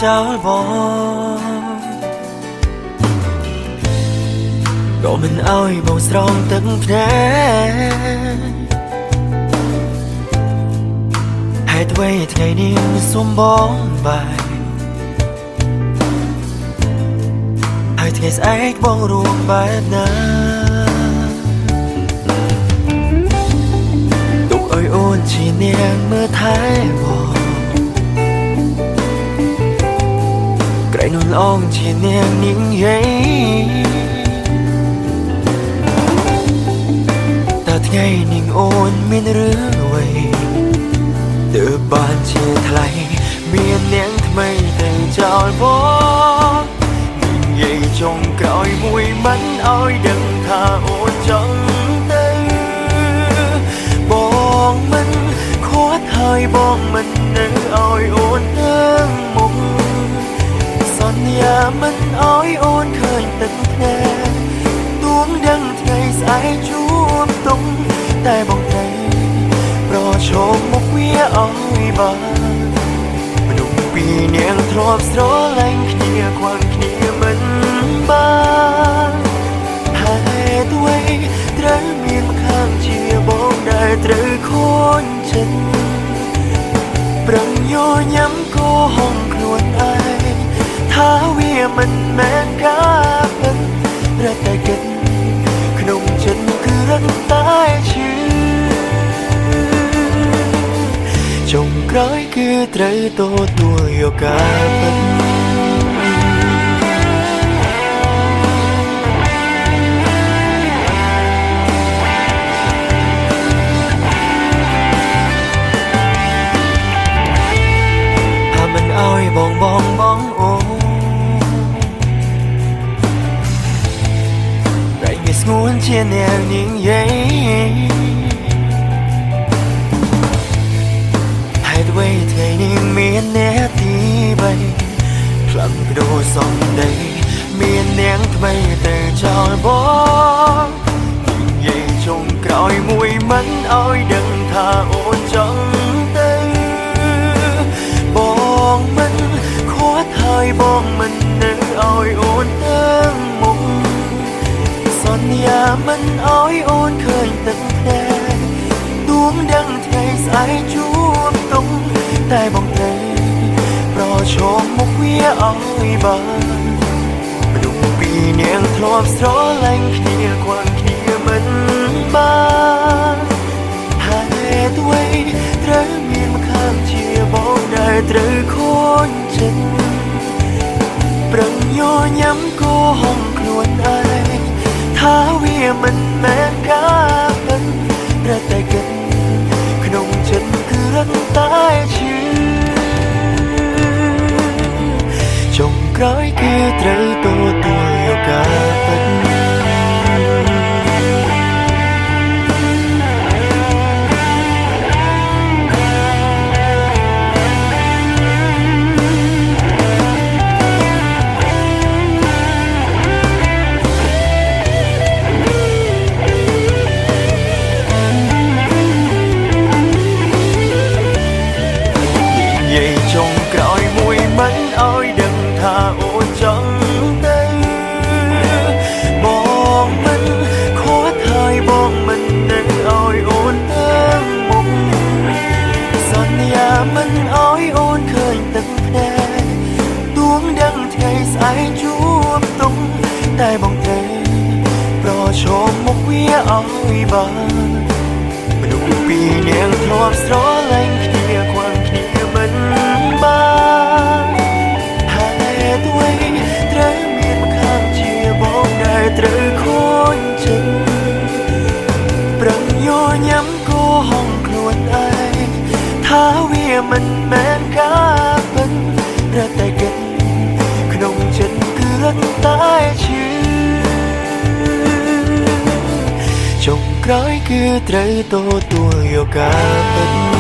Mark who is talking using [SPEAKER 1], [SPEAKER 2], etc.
[SPEAKER 1] ចោលបងក៏មិនអោយបងស្រង់ទឹកភ្នែកហេតុអ្វីថ្ងៃនេះសុំបងបាយហើយថ្ងៃស្អែកបងរួមបែបណាទុកឲ្យអូនជានាងមើលថែបងក្រៃនោះល្អងជានាងនាងយាយតើថ្ងៃនាងអូនមានរឿងអ្វីទើបបានជាថ្លៃមាននាងថ្មីតែចោលបងនាងយាយចុងក្រោយមួយមិនអោយដឹងថាអូនចង់ទៅបងមិនខួតហើយបងមិននៅអោយអូនទៅមុខសន្យាមិនអោយអូនឃើញទឹកភ្នែកទួងដឹងថ្ងៃស្អែកជួបតុងតែបងត្រូវប្រឈមមុខវាអោយបានមនុស្សពីរនាងធ្លាប់ស្រឡាញ់គ្នាខ្វល់គ្នាមិនបានហើយអ្វីត្រូវមានម្ខាងជាបងដែលត្រូវខូចចិត្តប្រឹងញញ៉ាំកោហងខ្លួនឯងថាវាមិនមែនការពិតរត់តែគិតក្នុងចិត្តគឺរត់តែឈឺចុងក្រោយគឺត្រូវទទួលយកការពិតថាមិនអោយបងអូតែវាស្ងួនជានាងនាងយាយអ្វីថ្ងៃនេះមានអ្នកទី3ខ្លាំងបដូរសំដីមាននាងថ្មីទៅចោលបងនិយាយចុងក្រោយមួយមិនអោយដឹងថាអូនចង់ទៅបងមិនខួតហើយបងមិននៅអោយអូនទៅមុខសន្យាមិនអោយអូនឃើញទឹកភ្នែកទួងដឹងថ្ងៃស្អែកជួបតុងតែបងត្រូវប្រឈមមុខវាអោយបានមនុស្សពីរនាងធ្លាប់ស្រឡាញ់គ្នាខ្វល់គ្នាមិនបានហើយអ្វីត្រូវមានម្ខាងជាបងដែលត្រូវខូចចិត្តប្រឹងញញ៉ាំកោហងខ្លួនឯងថាវាមិនមែនការពិតរត់តែគិតក្នុងចិត្តគឺរត់តែឈឺចុងក្រោយគឺត្រូវទទួលយកការពិតចុងក្រោយមួយមិនអោយដឹងថាអូនចង់ទៅបងមិនខួតហើយបងមិននៅអោយអូនទៅមុខសន្យាមិនអោយអូនឃើញទឹកភ្នែកទួងដឹងថ្ងៃស្អែកជួបតុងតែបងត្រូវប្រឈមមុខវាអោយបានមនុស្សពីរនាងធ្លាប់ស្រឡាញ់គ្នាខ្វល់គ្នាមិនបានហើយអ្វីត្រូវមានម្ខាងជាបងដែលត្រូវខូចចិត្តប្រឹងញញ៉ាំកោហងខ្លួនឯងថាវាមិនមែនការពិតរត់តែគិតក្នុងចិត្តគឺរត់តែឈឺចុងក្រោយគឺត្រូវទទួលយកការពិត